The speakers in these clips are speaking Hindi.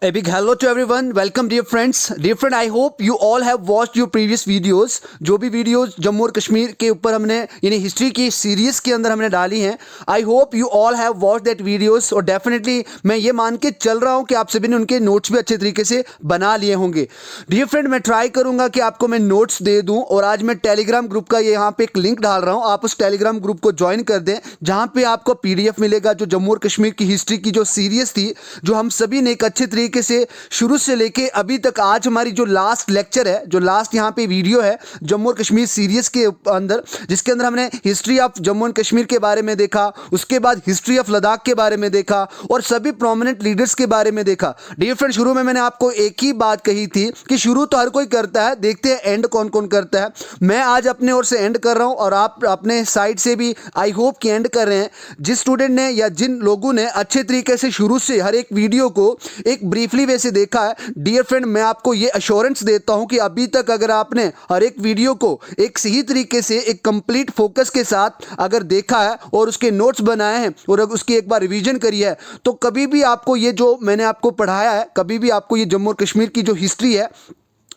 A big hello to everyone. Welcome dear friends. Dear friend, I hope you all have watched your previous videos. जो भी वीडियोस जम्मू और कश्मीर के ऊपर हमने यानी हिस्ट्री की सीरीज के अंदर हमने डाली हैं, आई hope you all have watch that videos. और डेफिनेटली मैं ये मान के चल रहा हूँ कि आप सभी ने उनके नोट्स भी अच्छे तरीके से बना लिए होंगे। डियर फ्रेंड, मैं ट्राई करूँगा कि आपको मैं नोट्स दे दूँ, और आज मैं टेलीग्राम ग्रुप का यहाँ पे एक लिंक डाल रहा हूँ। आप उस टेलीग्राम ग्रुप को ज्वाइन कर दें, जहाँ पे आपको PDF मिलेगा जो जम्मू और कश्मीर की हिस्ट्री की जो सीरीज थी, जो हम सभी ने एक अच्छे तरीके से शुरू से लेके अभी तक आज हमारी जो लास्ट लेक्चर है, जो लास्ट यहाँ पे वीडियो है जम्मू और कश्मीर सीरीज के अंदर, जिसके अंदर हमने history of Jammu and Kashmir के बारे में देखा, उसके बाद हिस्ट्री ऑफ लद्दाख के बारे में देखा और सभी प्रोमिनेंट लीडर्स के बारे में देखा। डियर फ्रेंड, शुरू में मैंने आपको एक ही बात कही थी कि शुरू तो हर कोई करता है, देखते हैं एंड कौन कौन करता है। मैं आज अपने ओर से एंड कर रहा हूं और आप अपने साइड से भी आई होप कि एंड कर रहे हैं। जिस स्टूडेंट ने या जिन लोगों ने अच्छे तरीके से शुरू से हर एक वीडियो को एक ब्रीफली वे से देखा है, डियर फ्रेंड, मैं आपको ये अश्योरेंस देता हूं कि अभी तक अगर आपने हर एक वीडियो को एक सही तरीके से एक कंप्लीट फोकस के साथ अगर देखा है और उसके नोट्स बनाए हैं और अगर उसकी एक बार रिवीजन करी है, तो कभी भी आपको ये जो मैंने आपको पढ़ाया है, कभी भी आपको ये जम्मू और कश्मीर की जो हिस्ट्री है,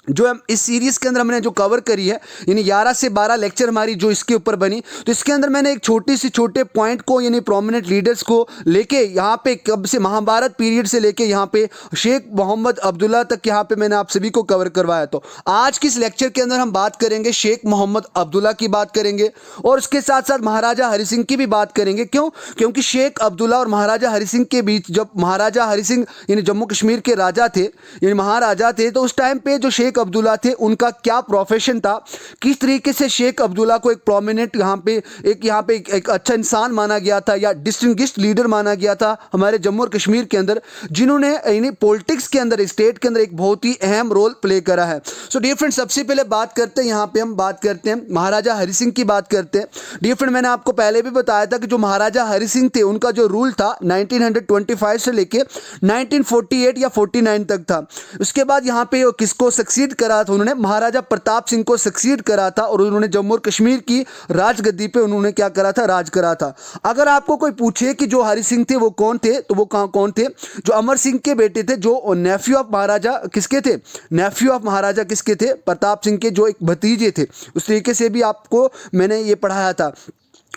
जो हम इस सीरीज़ के अंदर हमने जो कवर करी है, यानी 11 से 12 लेक्चर हमारी जो इसके ऊपर बनी, तो इसके अंदर मैंने एक छोटे पॉइंट को यानी प्रोमिनेंट लीडर्स को लेके यहाँ पे कब से महाभारत पीरियड से लेके यहाँ पे शेख मोहम्मद अब्दुल्ला तक यहाँ पे मैंने आप सभी को कवर करवाया। तो आज की इस लेक्चर के अंदर हम बात करेंगे शेख मोहम्मद अब्दुल्ला की बात करेंगे और उसके साथ साथ महाराजा हरि सिंह की भी बात करेंगे। क्यों? क्योंकि शेख अब्दुल्ला और महाराजा हरि सिंह के बीच, जब महाराजा हरि सिंह यानी जम्मू कश्मीर के राजा थे यानी महाराजा थे, तो उस टाइम पे जो शेख अब्दुल्ला थे उनका क्या प्रोफेशन था, किस तरीके से शेख अब्दुल्ला को एक प्रोमिनेंट यहाँ पे एक अच्छा इंसान माना गया था या डिस्टिंग्विश्ड लीडर माना गया था हमारे जम्मू और कश्मीर के अंदर, जिन्होंने यानी पॉलिटिक्स के अंदर, स्टेट के अंदर एक बहुत ही अहम रोल प्ले करा है। सो डियर फ्रेंड, सबसे पहले बात करते हैं, यहाँ पे हम बात करते हैं महाराजा हरि सिंह की बात करते हैं। डियर फ्रेंड, मैंने आपको पहले भी बताया था कि जो महाराजा हरि सिंह थे उनका जो रूल था 1925 से लेके 1948 या 49 तक था। उसके बाद यहाँ पे किसको सक्सीड करा था, उन्होंने महाराजा प्रताप सिंह को सक्सीड करा था और उन्होंने जम्मू और कश्मीर की राजगद्दी पे उन्होंने क्या करा था, राज करा था। अगर आपको कोई पूछे कि जो हरि सिंह थे वो कौन थे, तो वो कौन थे? जो अमर सिंह के बेटे थे, जो नेफ्यू ऑफ महाराजा किसके थे, नेफ्यू ऑफ महाराजा किसके थे, प्रताप सिंह के जो एक भतीजे थे। उस तरीके से भी आपको मैंने ये पढ़ाया था।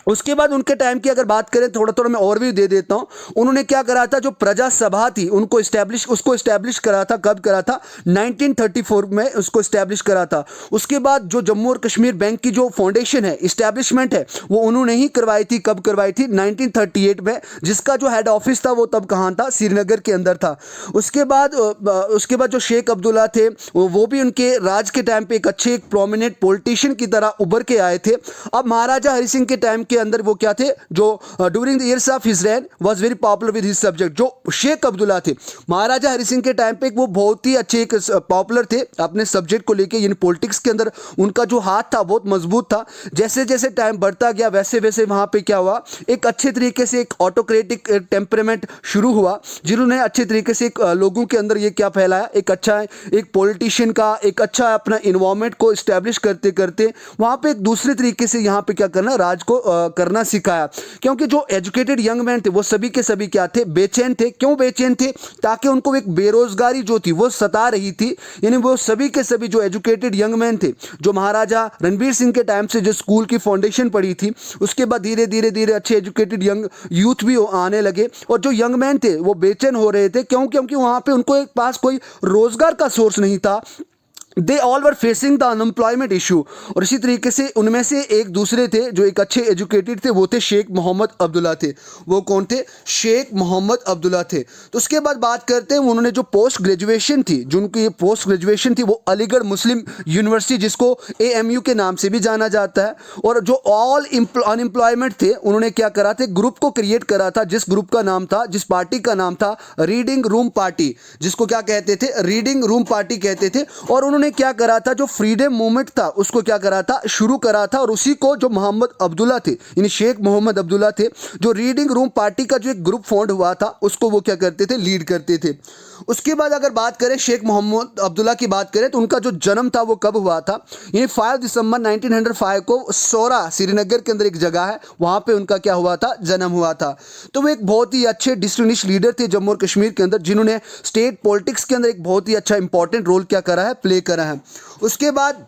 उसके बाद उनके टाइम की अगर बात करें, थोड़ा मैं और भी दे देता हूं, उन्होंने क्या करा था, जो प्रजा सभा थी उसको इस्टेब्लिश करा था। कब करा था? 1934 में उसको इस्टेब्लिश करा था। उसके बाद जो जम्मू और कश्मीर बैंक की जो फाउंडेशन है, इस्टेब्लिशमेंट है, वो उन्होंने ही करवाई थी। कब करवाई थी? 1938 में, जिसका जो हेड ऑफिस था वो तब कहाँ था? श्रीनगर के अंदर था। उसके बाद जो शेख अब्दुल्ला थे वो भी उनके राज के टाइम पे एक अच्छे एक प्रोमिनेंट पॉलिटिशियन की तरह उभर के आए थे। अब महाराजा हरि सिंह के टाइम के अंदर वो क्या थे, जो during the years of his rain was very popular with his subject. जो शेख अब्दुल्ला थे महाराजा हरि सिंह के टाइम पे वो बहुत ही अच्छे एक पॉपुलर थे अपने सब्जेक्ट को लेके, यानी पॉलिटिक्स के अंदर उनका जो हाथ था बहुत मजबूत था। जैसे जैसे टाइम बढ़ता गया वैसे वैसे वहां पे क्या हुआ, एक अच्छे तरीके से एक ऑटोक्रेटिक टेम्परामेंट शुरू हुआ, जिन्होंने अच्छे तरीके से लोगों के अंदर ये क्या फैलाया, एक अच्छा एक पॉलिटिशियन का एक अच्छा अपना इन्वायरमेंट को इस्टेब्लिश करते करते वहां पे एक दूसरे तरीके से यहाँ पे क्या करना, राज को करना सिखाया। क्योंकि जो एजुकेटेड यंग मैन थे वो सभी के सभी क्या थे, बेचैन थे। क्यों बेचैन थे? ताकि उनको एक बेरोजगारी जो थी वो सता रही थी। यानी वो सभी के सभी जो एजुकेटेड यंग मैन थे, जो महाराजा रणबीर सिंह के टाइम से जो स्कूल की फाउंडेशन पड़ी थी, उसके बाद धीरे धीरे अच्छे एजुकेटेड यंग यूथ भी आने लगे, और जो यंग मैन थे वो बेचैन हो रहे थे। क्यों? क्योंकि वहां पे उनको एक पास कोई रोजगार का सोर्स नहीं था। They all were facing the unemployment issue. और इसी तरीके से उनमें से एक दूसरे थे जो एक अच्छे एजुकेटेड थे, वो थे शेख मोहम्मद अब्दुल्ला थे। वो कौन थे? शेख मोहम्मद अब्दुल्ला थे। तो उसके बाद बात करते हैं, उन्होंने जो पोस्ट ग्रेजुएशन थी, जो उनकी पोस्ट ग्रेजुएशन थी, वो अलीगढ़ मुस्लिम यूनिवर्सिटी, जिसको AMU के नाम से भी जाना जाता है। और जो ऑल अनएम्प्लॉयमेंट थे, उन्होंने क्या करा थे, ग्रुप को क्रिएट करा था, जिस ग्रुप का नाम था, जिस पार्टी का नाम था रीडिंग रूम पार्टी, जिसको क्या कहते थे, रीडिंग रूम पार्टी कहते थे। और उन्होंने क्या करा था, जो फ्रीडम मूवमेंट था उसको क्या करा था, शुरू करा था। और उसी को जो मोहम्मद अब्दुल्ला थे, यानी शेख मोहम्मद अब्दुल्ला थे, जो रीडिंग रूम पार्टी का जो एक ग्रुप फॉर्म हुआ था, उसको वो क्या करते थे, लीड करते थे। उसके बाद अगर बात करें शेख मोहम्मद अब्दुल्ला की बात करें तो उनका जो जन्म था वो कब हुआ था, यानी 5 दिसंबर 1905 को सोरा श्रीनगर के अंदर एक जगह है, वहाँ पे उनका क्या हुआ था, जन्म हुआ था। तो वो एक बहुत ही अच्छे डिस्टिंग्विश लीडर थे जम्मू और कश्मीर के अंदर, जिन्होंने स्टेट पॉलिटिक्स के अंदर एक बहुत ही अच्छा इंपॉर्टेंट रोल क्या करा है, प्ले करा है। उसके बाद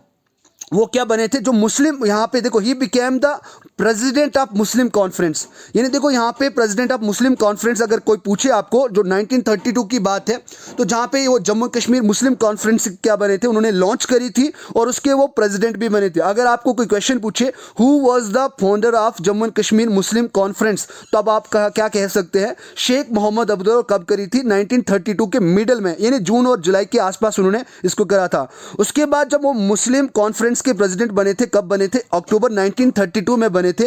वो क्या बने थे, जो मुस्लिम, यहाँ पे देखो he became the president of Muslim conference, यानी देखो यहाँ पे प्रेसिडेंट ऑफ मुस्लिम कॉन्फ्रेंस अगर कोई पूछे आपको, जो 1932 की बात है, तो जहाँ पे वो जम्मू कश्मीर मुस्लिम कॉन्फ्रेंस क्या बने थे, उन्होंने लॉन्च करी थी और उसके वो प्रेसिडेंट भी बने थे। अगर आपको कोई क्वेश्चन पूछे who was the founder of Jammu and Kashmir Muslim conference, तो अब आप क्या कह सकते हैं, शेख मोहम्मद अब्दुल्ला। कब करी थी, 1932 के मिडल में, यानी जून और जुलाई के आसपास उन्होंने इसको करा था। उसके बाद जब वो मुस्लिम कॉन्फ्रेंस के प्रेसिडेंट बने थे, कब बने थे, अक्टूबर 1932 में बने थे।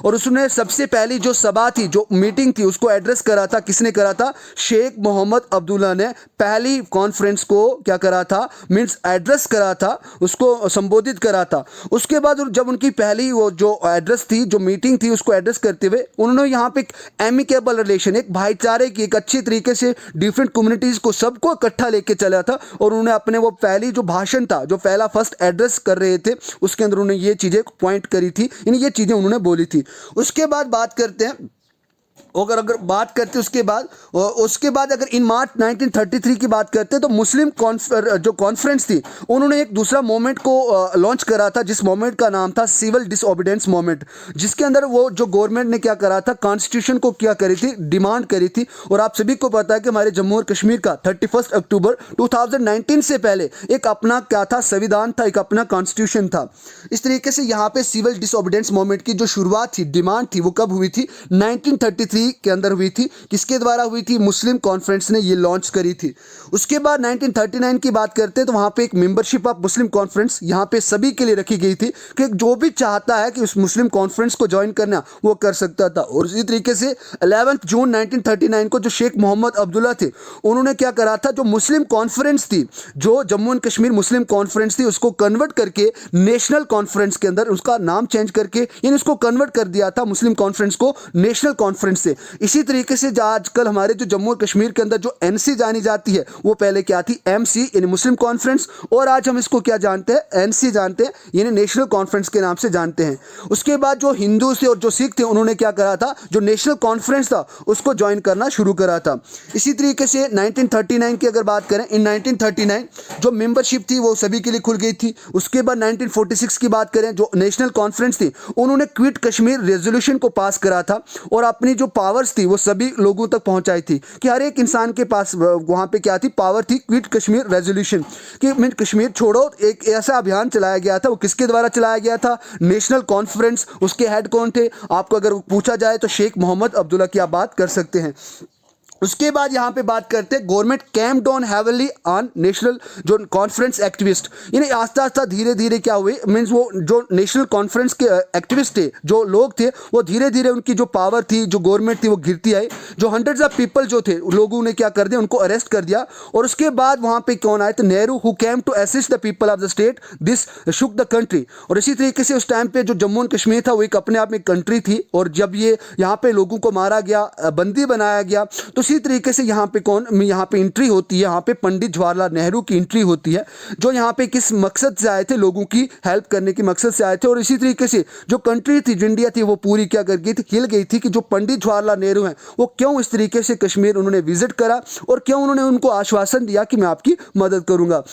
और उसने सबसे पहली जो सभा थी, जो मीटिंग थी, उसको एड्रेस करा था, किसने करा था, शेख मोहम्मद अब्दुल्ला ने पहली कॉन्फ्रेंस को क्या करा था, मींस एड्रेस करा था, उसको संबोधित करा था। उसके बाद जब उनकी पहली वो जो एड्रेस थी, जो मीटिंग थी, उसको एड्रेस करते हुए उन्होंने यहाँ पे एक एमिकेबल रिलेशन, एक भाईचारे की, एक अच्छी तरीके से डिफरेंट कम्युनिटीज को सबको इकट्ठा लेके चला था। और उन्होंने अपने वो पहली जो भाषण था, जो पहला फर्स्ट एड्रेस कर रहे थे, उसके अंदर उन्होंने ये चीज़ें पॉइंट करी थी, यानी ये चीज़ें उन्होंने बोली थी। उसके बाद बात करते हैं, अगर बात करते हैं उसके बाद अगर इन मार्च 1933 की बात करते हैं, तो मुस्लिम जो कॉन्फ्रेंस थी, उन्होंने एक दूसरा मूवमेंट को लॉन्च करा था, जिस मूवमेंट का नाम था सिविल डिसओबीडियंस मूवमेंट, जिसके अंदर वो जो गवर्नमेंट ने क्या करा था, कॉन्स्टिट्यूशन को क्या करी थी, डिमांड करी थी। और आप सभी को पता है कि हमारे जम्मू और कश्मीर का 31 अक्टूबर 2019 से पहले एक अपना क्या था, संविधान था, एक अपना कॉन्स्टिट्यूशन था। इस तरीके से यहाँ पे सिविल डिसओबीडियंस मूवमेंट की जो शुरुआत थी, डिमांड थी, वो कब हुई थी, 1933 के अंदर हुई थी। किसके द्वारा हुई थी, मुस्लिम कॉन्फ्रेंस ने ये लॉन्च करी थी। उसके बाद 1939 की बात करते हैं, तो वहाँ पे एक मेंबरशिप ऑफ मुस्लिम कॉन्फ्रेंस यहाँ पे सभी के लिए रखी गई थी, कि जो भी चाहता है कि उस मुस्लिम कॉन्फ्रेंस को ज्वाइन करना, वो कर सकता था। और इसी तरीके से 11 जून 1939 को जो शेख मोहम्मद अब्दुल्ला थे, उन्होंने क्या करा था, जो मुस्लिम कॉन्फ्रेंस थी, जो Jammu and Kashmir Muslim conference थी, उसको कन्वर्ट करके नेशनल कॉन्फ्रेंस के अंदर, उसका नाम चेंज करके, यानी उसको कन्वर्ट कर दिया था मुस्लिम कॉन्फ्रेंस को नेशनल कॉन्फ्रेंस से। इसी तरीके से जो आजकल हमारे जो जम्मू और कश्मीर के अंदर जो एनसी जानी जाती है, वो पहले क्या थी, एमसी यानी मुस्लिम कॉन्फ्रेंस, और आज हम इसको क्या जानते हैं, एनसी जानते हैं, यानी नेशनल कॉन्फ्रेंस के नाम से जानते हैं। उसके बाद जो हिंदू थे और जो सिख थे, उन्होंने क्या करा था, जो नेशनल कॉन्फ्रेंस था, उसको ज्वाइन करना शुरू करा था। इसी तरीके से 1939 की अगर बात करें, इन 1939 जो मेंबरशिप थी वो सभी के लिए खुल गई थी। उसके बाद 1946 की बात करें, जो नेशनल कॉन्फ्रेंस थी, उन्होंने क्विट कश्मीर रेजोल्यूशन को पास करा था, और अपनी जो पावर्स थी वो सभी लोगों तक पहुंचाई थी, कि हर एक इंसान के पास वहां पे क्या थी, पावर थी, क्विट कश्मीर रेजोल्यूशन, कि मैं कश्मीर छोड़ो। एक ऐसा अभियान चलाया गया था, वो किसके द्वारा चलाया गया था, नेशनल कॉन्फ्रेंस। उसके हेड कौन थे, आपको अगर पूछा जाए तो शेख मोहम्मद अब्दुल्ला की आप बात कर सकते हैं। उसके बाद यहाँ पे बात करते हैं, government camp down heavily on national जो कॉन्फ्रेंस एक्टिविस्ट, यानी आस्ता आस्ता धीरे धीरे क्या हुए, मीन्स वो जो नेशनल कॉन्फ्रेंस के एक्टिविस्ट थे, जो लोग थे, वो धीरे धीरे उनकी जो पावर थी, जो गवर्नमेंट थी, वो गिरती आई। जो हंड्रेड्स ऑफ पीपल जो थे, लोगों ने क्या कर दिया, उनको अरेस्ट कर दिया। और उसके बाद वहाँ पे कौन आए, तो Nehru, who came to assist the people of the state, this shook the country. और इसी तरीके से उस टाइम पे जो जम्मू एंड कश्मीर था, वो एक अपने आप में कंट्री थी, और जब ये यहाँ पे लोगों को मारा गया, बंदी बनाया गया, तो इसी तरीके से यहाँ पे एंट्री होती है, यहाँ पे पंडित जवाहरलाल नेहरू की एंट्री होती है, जो यहाँ पे किस मकसद से आए थे, लोगों की हेल्प करने के मकसद से आए थे। और इसी तरीके से जो कंट्री थी, जो इंडिया थी, वो पूरी क्या कर गई थी, हिल गई थी, कि जो पंडित जवाहरलाल नेहरू हैं, वो क्यों इस तरीके से कश्मीर उन्होंने विजिट करा, और क्यों उन्होंने उनको आश्वासन दिया कि मैं आपकी मदद करूंगा।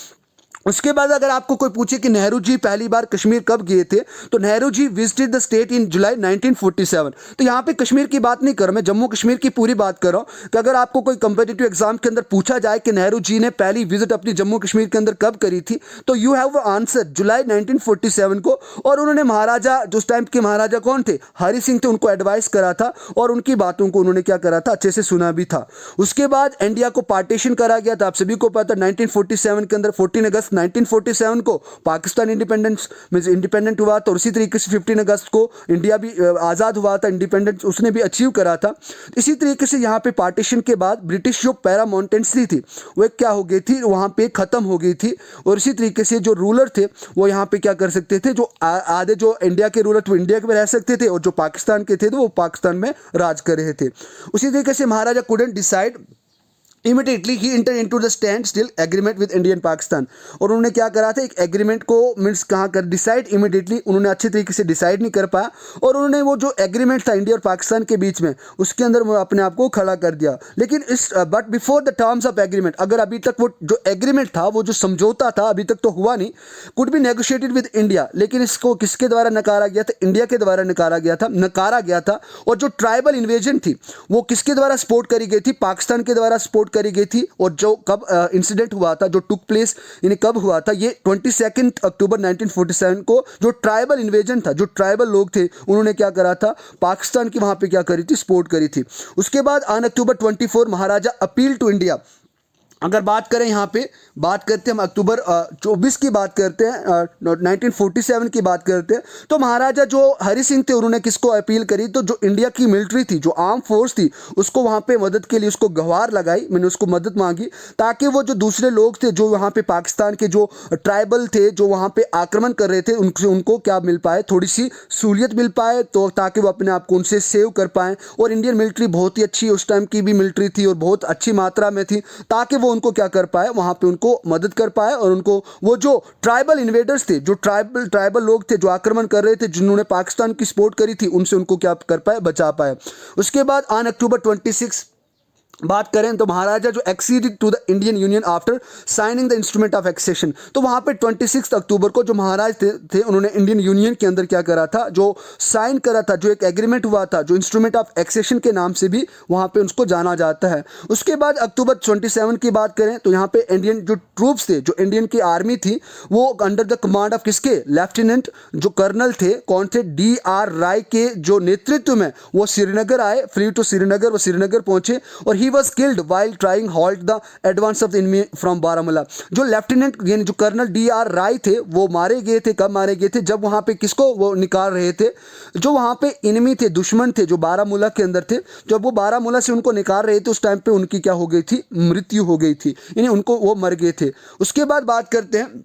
उसके बाद अगर आपको कोई पूछे कि नेहरू जी पहली बार कश्मीर कब गए थे, तो Nehru ji visited the state in जुलाई 1947। तो यहाँ पे कश्मीर की बात नहीं कर रहा, मैं जम्मू कश्मीर की पूरी बात कर रहा हूँ, कि अगर आपको कोई कंपिटिटिव एग्जाम के अंदर पूछा जाए कि नेहरू जी ने पहली विजिट अपनी जम्मू कश्मीर के अंदर कब करी थी, तो यू हैव आंसर जुलाई 1947 को। और उन्होंने महाराजा, जो उस टाइम के महाराजा कौन थे, हरि सिंह थे, उनको एडवाइस करा था, और उनकी बातों को उन्होंने क्या करा था, अच्छे से सुना भी था। उसके बाद इंडिया को पार्टीशन करा गया था, आप सभी को पता, 1947 के अंदर 14 अगस्त 1947 को पाकिस्तान इंडिपेंडेंट हुआ था। और इसी तरीके से 15 अगस्त को इंडिया भी आज़ाद हुआ था, इंडिपेंडेंस उसने भी अचीव करा था। इसी तरीके से यहाँ पे पार्टीशन के बाद ब्रिटिश जो पैरामाउंटेंसी थी, वो क्या हो गई थी, वहाँ पे ख़त्म हो गई थी। और इसी तरीके से जो रूलर थे, वो यहाँ पे क्या कर सकते थे, जो आधे जो इंडिया के रूलर थे, वो इंडिया में रह सकते थे, और जो पाकिस्तान के थे, तो वो पाकिस्तान में राज कर रहे थे। उसी तरीके से महाराजा कुडंट डिसाइड इमीडिएटली ही enter into the standstill agreement with Indian Pakistan. और उन्होंने क्या करा था, एक एग्रीमेंट को मीन्स कहाँ कर डिसाइड, इमीडिएटली उन्होंने अच्छे तरीके से डिसाइड नहीं कर पाया, और उन्होंने वो जो एग्रीमेंट था इंडिया और पाकिस्तान के बीच में, उसके अंदर वो अपने आप को खड़ा कर दिया। लेकिन इस but before the terms of agreement, अगर अभी तक वो जो एग्रीमेंट था, वो जो समझौता था, अभी तक तो हुआ नहीं, could be negotiated with India, लेकिन इसको किसके द्वारा नकारा गया था, इंडिया के द्वारा नकारा गया था। और जो ट्राइबल इन्वेजन थी वो किसके द्वारा सपोर्ट करी गई थी, पाकिस्तान के द्वारा सपोर्ट करी गई थी। और जो कब इंसिडेंट हुआ था, जो टुक प्लेस यानी कब हुआ था, ये 22 अक्टूबर 1947 को जो ट्राइबल इन्वेजन था, जो ट्राइबल लोग थे, उन्होंने क्या करा था, पाकिस्तान की वहां पे क्या करी थी, सपोर्ट करी थी। उसके बाद on October 24 Maharaja appeal to India. अगर बात करें यहाँ पे, बात करते हैं हम अक्टूबर 24 की बात करते हैं, 1947 की बात करते हैं, तो महाराजा जो हरि सिंह थे उन्होंने किसको अपील करी, तो जो इंडिया की मिलिट्री थी, जो आर्म फोर्स थी, उसको वहाँ पे मदद के लिए उसको गुहार लगाई, मैंने उसको मदद मांगी, ताकि वो जो दूसरे लोग थे जो वहाँ पे पाकिस्तान के जो ट्राइबल थे जो वहाँ पे आक्रमण कर रहे थे, उनसे उनको क्या मिल पाए, थोड़ी सी सहूलियत मिल पाए, तो ताकि वो अपने आप को उनसे सेव कर पाएँ। और इंडियन मिलिट्री बहुत ही अच्छी उस टाइम की भी मिलिट्री थी और बहुत अच्छी मात्रा में थी, ताकि वो उनको क्या कर पाए, वहां पे उनको मदद कर पाए, और उनको वो जो ट्राइबल इन्वेडर्स थे, जो ट्राइबल लोग थे जो आक्रमण कर रहे थे, जिन्होंने पाकिस्तान की सपोर्ट करी थी, उनसे उनको क्या कर पाए, बचा पाए। उसके बाद ऑन अक्टूबर 26 बात करें तो महाराजा जो exceeded to the Indian union after signing the instrument of accession, तो वहां पे 26 अक्टूबर को जो महाराज थे उन्होंने इंडियन यूनियन के अंदर क्या करा था, जो साइन करा था, जो एक एग्रीमेंट हुआ था, जो इंस्ट्रूमेंट ऑफ एक्सेशन के नाम से भी वहां पे उसको जाना जाता है। उसके बाद अक्टूबर 27 की बात करें तो यहाँ पे इंडियन जो ट्रूप्स थे, जो इंडियन की आर्मी थी, वो अंडर द कमांड ऑफ किसके, लेफ्टिनेंट जो कर्नल थे, कौन थे, D.R. राय के जो नेतृत्व में वो श्रीनगर आए, फ्ली टू श्रीनगर, वो श्रीनगर पहुंचे, और he was killed while trying halt the advance of the enemy from Baramulla. जो लेफ्टिनेंट यानी जो कर्नल D.R. राय थे वो मारे गए थे, कब मारे गए थे, जब वहां पे किसको वो निकाल रहे थे, जो वहां पे इनमी थे, दुश्मन थे, जो बारामूला के अंदर थे, जब वो बारामूला से उनको निकाल रहे थे, उस टाइम पे उनकी क्या हो गई थी, मृत्यु हो गई थी, यानी उनको वो मर गए थे। उसके बाद बात करते हैं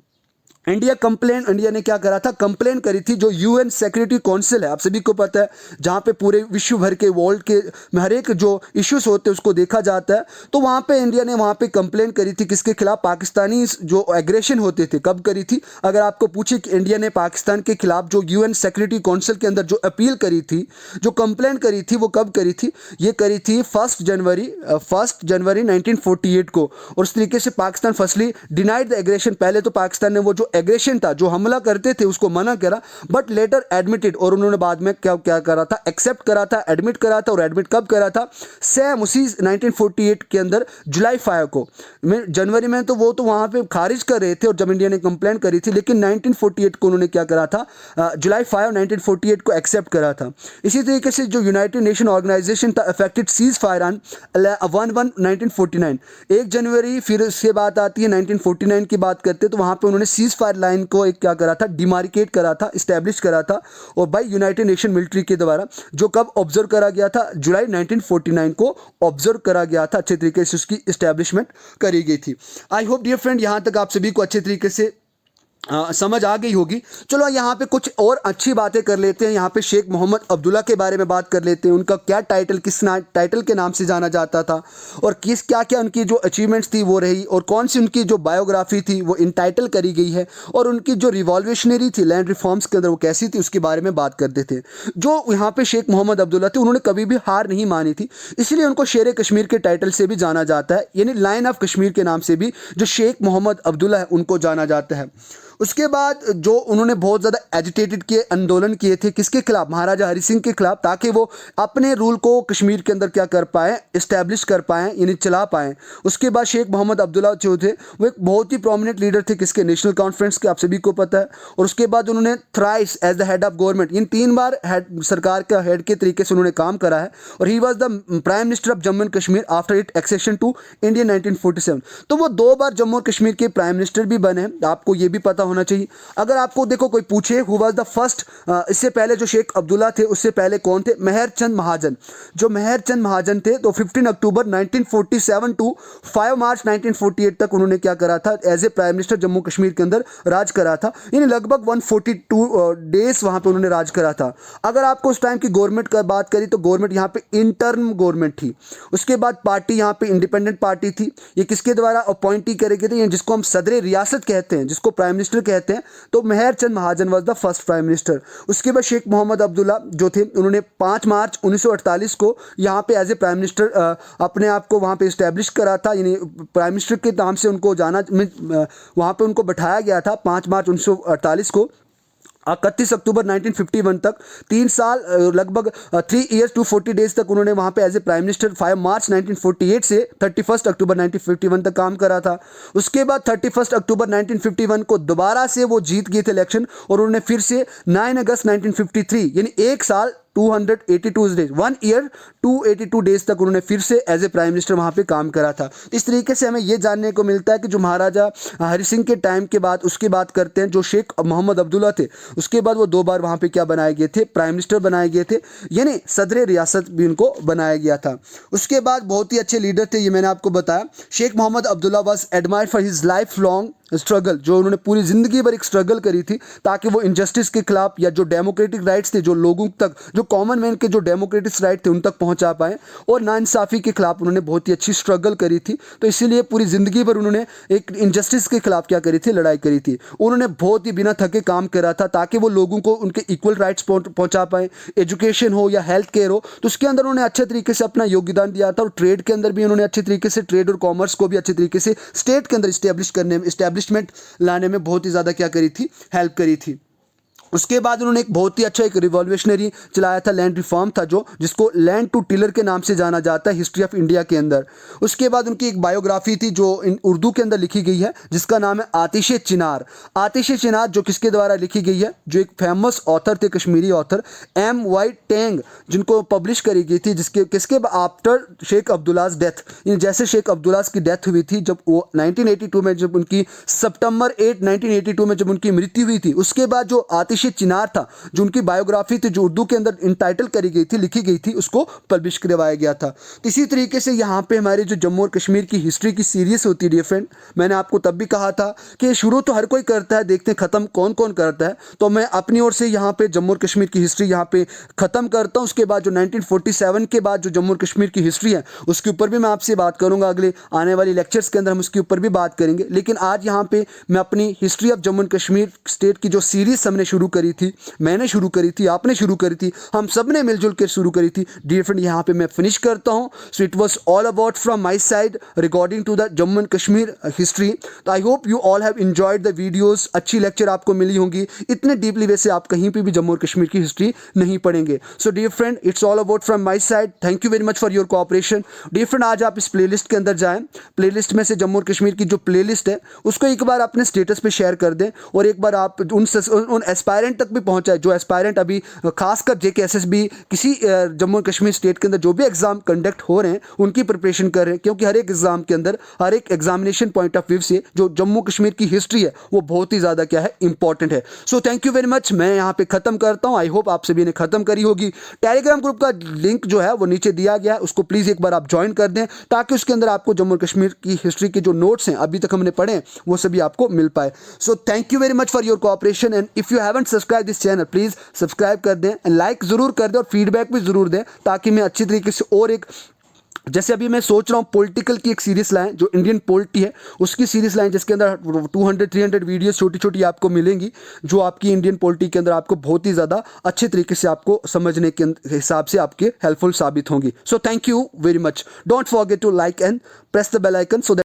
इंडिया ने क्या करा था, कंप्लेन करी थी, जो यूएन सिक्योरिटी काउंसिल है, आप सभी को पता है, जहाँ पे पूरे विश्व भर के वर्ल्ड के हर एक जो इश्यूज होते हैं उसको देखा जाता है। तो वहाँ पे इंडिया ने वहाँ पे कंप्लेन करी थी किसके खिलाफ, पाकिस्तानी जो एग्रेशन होते थे, कब करी थी, अगर आपको पूछे कि इंडिया ने पाकिस्तान के खिलाफ जो यूएन सिक्योरिटी काउंसिल के अंदर जो अपील करी थी, जो कंप्लेन करी थी, वो कब करी थी, ये करी थी 1 जनवरी 1948 को। और उस तरीके से Pakistan firstly denied the aggression, पहले तो पाकिस्तान ने वो जो एग्रेशन था, जो हमला करते थे, उसको मना करा, बट लेटर एडमिटेड, और उन्होंने बाद में क्या क्या करा था, एक्सेप्ट करा था, एडमिट करा था। और एडमिट कब करा था, सेम उसी 1948 के अंदर जुलाई 5 को, जनवरी में तो वो तो वहां पे खारिज कर रहे थे, और जब इंडिया ने कंप्लेन करी थी, लेकिन 1948 को उन्होंने क्या करा था, जुलाई 5 1948 को एक्सेप्ट करा था। इसी तरीके से जो यूनाइटेड नेशन ऑर्गेनाइजेशन था, अफेक्टेड सीज फायर ऑन 1/1/1949, 1 जनवरी, फिर उसके बात आती है 1949 की बात करते तो वहां पे उन्होंने सीज फायर लाइन को एक क्या करा था, डिमार्केट करा था, स्टैब्लिश करा था, और बाय यूनाइटेड नेशन मिलिट्री के द्वारा, जो कब ऑब्जर्व करा गया था, जुलाई 1949 को ऑब्जर्व करा गया था, अच्छे तरीके से उसकी स्टैब्लिशमेंट करी गई थी। आई होप डियर फ्रेंड यहां तक आप सभी को अच्छे तरीके से समझ आ गई होगी। चलो यहाँ पे कुछ और अच्छी बातें कर लेते हैं। यहाँ पे शेख मोहम्मद अब्दुल्ला के बारे में बात कर लेते हैं, उनका क्या टाइटल, किस टाइटल के नाम से जाना जाता था, और क्या क्या उनकी जो अचीवमेंट्स थी वो रही, और कौन सी उनकी जो बायोग्राफी थी वो इंटाइटल करी गई है, और उनकी जो रिवॉल्यूशनरी थी लैंड रिफॉर्म्स के अंदर वो कैसी थी, उसके बारे में बात करते थे। जो यहाँ पे शेख मोहम्मद अब्दुल्ला थे, उन्होंने कभी भी हार नहीं मानी थी, इसलिए उनको शेर कश्मीर के टाइटल से भी जाना जाता है, यानी लायन ऑफ कश्मीर के नाम से भी जो शेख मोहम्मद अब्दुल्ला है उनको जाना जाता है। उसके बाद जो उन्होंने बहुत ज़्यादा एजिटेटेड किए, आंदोलन किए थे, किसके खिलाफ, महाराजा हरि सिंह के खिलाफ, ताकि वो अपने रूल को कश्मीर के अंदर क्या कर पाएँ, इस्टेब्लिश कर पाएँ, यानी चला पाएँ। उसके बाद शेख मोहम्मद अब्दुल्ला जो थे वो एक बहुत ही प्रोमिनेंट लीडर थे, किसके, नेशनल कॉन्फ्रेंस के, आप सभी को पता है। और उसके बाद उन्होंने thrice as the head of government, इन 3 बार हेड, सरकार का हेड के तरीके से उन्होंने काम करा है, और he was the prime minister of Jammu and Kashmir after it accession to India 1947। तो वो 2 बार जम्मू और कश्मीर के प्राइम मिनिस्टर भी बने हैं, आपको ये भी पता होना चाहिए। अगर आपको देखो कोई पूछे हु वाज द फर्स्ट, इससे पहले जो शेख अब्दुल्ला थे उससे पहले कौन थे, मेहर चंद महाजन। जो मेहर चंद महाजन थे तो 15 अक्टूबर 1947 टू 5 मार्च 1948 तक उन्होंने क्या करा था, as a prime minister Jammu Kashmir के अंदर राज करा था। यानी लगभग 142 डेज वहां पे उन्होंने राज करा था। अगर आपको उस टाइम की गवर्नमेंट का बात करी तो गवर्नमेंट यहाँ पे इंटर्म गवर्नमेंट थी। उसके बाद पार्टी यहाँ पे इंडिपेंडेंट पार्टी थी। ये किसके द्वारा अपॉइंटी करे गए थे, जिसको हम सदर रियासत कहते हैं, जिसको प्राइम मिनिस्टर कहते हैं, तो Mehar Chand Mahajan was the first prime minister. उसके बाद शेख मोहम्मद अब्दुल्ला जो थे उन्होंने 5 मार्च 1948 को यहाँ पे एज ए प्राइम मिनिस्टर अपने आप को वहाँ पे इस्टेब्लिश करा था। यानी प्राइम मिनिस्टर के नाम से उनको जाना, वहाँ पे उनको बैठाया गया था 5 मार्च 1948 को। 31 अक्टूबर 1951 तक 3 साल लगभग 3 ईयर्स टू 40 डेज तक उन्होंने वहाँ पे एज ए प्राइम मिनिस्टर 5 मार्च 1948 से 31 अक्टूबर 1951 तक काम करा था। उसके बाद 31 अक्टूबर 1951 को दोबारा से वो जीत गए थे इलेक्शन और उन्होंने फिर से 9 अगस्त 1953 यानी 1 साल 282 डेज, 1 ईयर 282 डेज तक उन्होंने फिर से एज ए प्राइम मिनिस्टर वहाँ पे काम करा था। इस तरीके से हमें ये जानने को मिलता है कि जो महाराजा हरि सिंह के टाइम के बाद उसकी बात करते हैं, जो शेख मोहम्मद अब्दुल्ला थे उसके बाद वो 2 बार वहाँ पे क्या बनाए गए थे, प्राइम मिनिस्टर बनाए गए थे, यानी सदर रियासत भी उनको बनाया गया था। उसके बाद बहुत ही अच्छे लीडर थे, ये मैंने आपको बताया। Sheikh Mohammad Abdullah was admired for his life long struggle, जो उन्होंने पूरी ज़िंदगी भर एक स्ट्रगल करी थी ताकि वो इनजस्टिस के खिलाफ या जो डेमोक्रेटिक राइट्स थे, जो लोगों तक, जो कॉमन मैन के जो डेमोक्रेटिक राइट थे उन तक पहुंचा पाए, और नाइंसाफ़ी के खिलाफ उन्होंने बहुत ही अच्छी स्ट्रगल करी थी। तो इसीलिए पूरी ज़िंदगी भर उन्होंने एक इनजस्टिस के खिलाफ क्या करी थी, लड़ाई करी थी। उन्होंने बहुत ही बिना थके काम करा था ताकि वो लोगों को उनके इक्वल राइट्स पहुँचा पाए। एजुकेशन हो या हेल्थ केयर हो, तो उसके अंदर उन्होंने अच्छे तरीके से अपना योगदान दिया था। और ट्रेड के अंदर भी उन्होंने अच्छे तरीके से, ट्रेड और कॉमर्स को भी अच्छे तरीके से स्टेट के अंदर इस्टेब्लिशमेंट लाने में बहुत ही ज़्यादा क्या करी थी, हेल्प करी थी। उसके बाद उन्होंने एक बहुत ही अच्छा एक रिवॉल्यूशनरी चलाया था, लैंड रिफॉर्म था, जो जिसको लैंड टू टिलर के नाम से जाना जाता है हिस्ट्री ऑफ इंडिया के अंदर। उसके बाद उनकी एक बायोग्राफी थी जो उर्दू के अंदर लिखी गई है, जिसका नाम है आतिश चिनार। आतिश चिनार जो किसके द्वारा लिखी गई है, जो एक फेमस ऑथर थे, कश्मीरी ऑथर M.Y. टेंग, जिनको पब्लिश करी गई थी, जिसके किसके आफ्टर शेख अब्दुल्लाज डेथ। जैसे शेख अब्दुल्लाज की डेथ हुई थी जब वो 1982 में, जब उनकी सितंबर 8 1982 में जब उनकी मृत्यु हुई थी, उसके बाद जो आतिश चिनार था, जो उनकी बायोग्राफी थी, जो उर्दू के अंदर इंटाइटल करी गई थी, लिखी गई थी, उसको पब्लिश करवाया गया था। इसी तरीके से यहाँ पे हमारी जो जम्मू और कश्मीर की हिस्ट्री की सीरीज होती है डियर फ्रेंड, मैंने आपको तब भी कहा था कि शुरू तो हर कोई करता है, देखते हैं ख़त्म कौन कौन करता है। तो मैं अपनी ओर से यहाँ पे जम्मू और कश्मीर की हिस्ट्री यहाँ पे ख़त्म करता हूँ। उसके बाद जो 1947 के बाद जो जम्मू और कश्मीर की हिस्ट्री है उसके ऊपर भी मैं आपसे बात करूँगा, अगले आने वाली लेक्चर्स के अंदर हम उसके ऊपर भी बात करेंगे। लेकिन आज यहाँ पे मैं अपनी history of Jammu and Kashmir state की जो सीरीज हमने शुरू करी थी, मैंने शुरू करी थी, आपने शुरू करी थी, हम सब ने मिलजुल कर शुरू करी थी डियर फ्रेंड, यहाँ पे मैं फिनिश करता हूँ। So it was all about from my side regarding to the Jammu and Kashmir history. तो I hope you all have enjoyed the videos, अच्छी लेक्चर आपको मिली होंगी। इतने डीपली वैसे आप कहीं पे भी जम्मू और कश्मीर की हिस्ट्री नहीं पढ़ेंगे। So dear friend, it's all about from my side, thank you very much for your cooperation. Dear friend, आज आप इस प्लेलिस्ट के अंदर जाएं, प्लेलिस्ट में से जम्मू और कश्मीर की जो प्लेलिस्ट है उसको एक बार अपने स्टेटस पे शेयर कर दें, और एक बार आप उन एस्पायरेंट तक भी पहुंचाए जो एस्पायरेंट अभी खासकर JKSSB किसी जम्मू और कश्मीर स्टेट के अंदर जो भी एग्जाम कंडक्ट हो रहे हैं उनकी प्रिपरेशन कर रहे हैं, क्योंकि हर एक एग्जाम के अंदर, हर एक एग्जामिनेशन पॉइंट ऑफ व्यू से जो जम्मू कश्मीर की हिस्ट्री है वो बहुत ही ज़्यादा क्या है, इंपॉर्टेंट है। सो थैंक यू वेरी मच, मैं यहाँ पे ख़त्म करता हूँ। आई होप आप सभी ने ख़त्म करी होगी। टेलीग्राम ग्रुप का लिंक जो है वो नीचे दिया गया है, उसको प्लीज़ एक बार आप ज्वाइन कर दें ताकि उसके अंदर आपको जम्मू और कश्मीर की हिस्ट्री के जो नोट्स हैं अभी तक हमने पढ़े वो सभी आपको मिल पाए। सो thank you very much for your cooperation, and if you haven't subscribe this channel please subscribe कर दें, लाइक ज़रूर कर दें और फीडबैक भी ज़रूर दें, ताकि मैं अच्छी तरीके से, और एक जैसे अभी मैं सोच रहा हूँ पॉलिटिकल की एक सीरीज़ लाएं, जो इंडियन पॉलिटी है उसकी सीरीज़ लाएं, जिसके अंदर 200-300 वीडियोस छोटी छोटी आपको मिलेंगी, जो आपकी इंडियन पॉलिटी के अंदर आपको बहुत ही ज़्यादा अच्छे तरीके से आपको समझने के हिसाब से आपके हेल्पफुल साबित होंगी। So thank you very much, don't forget to like and press the bell icon so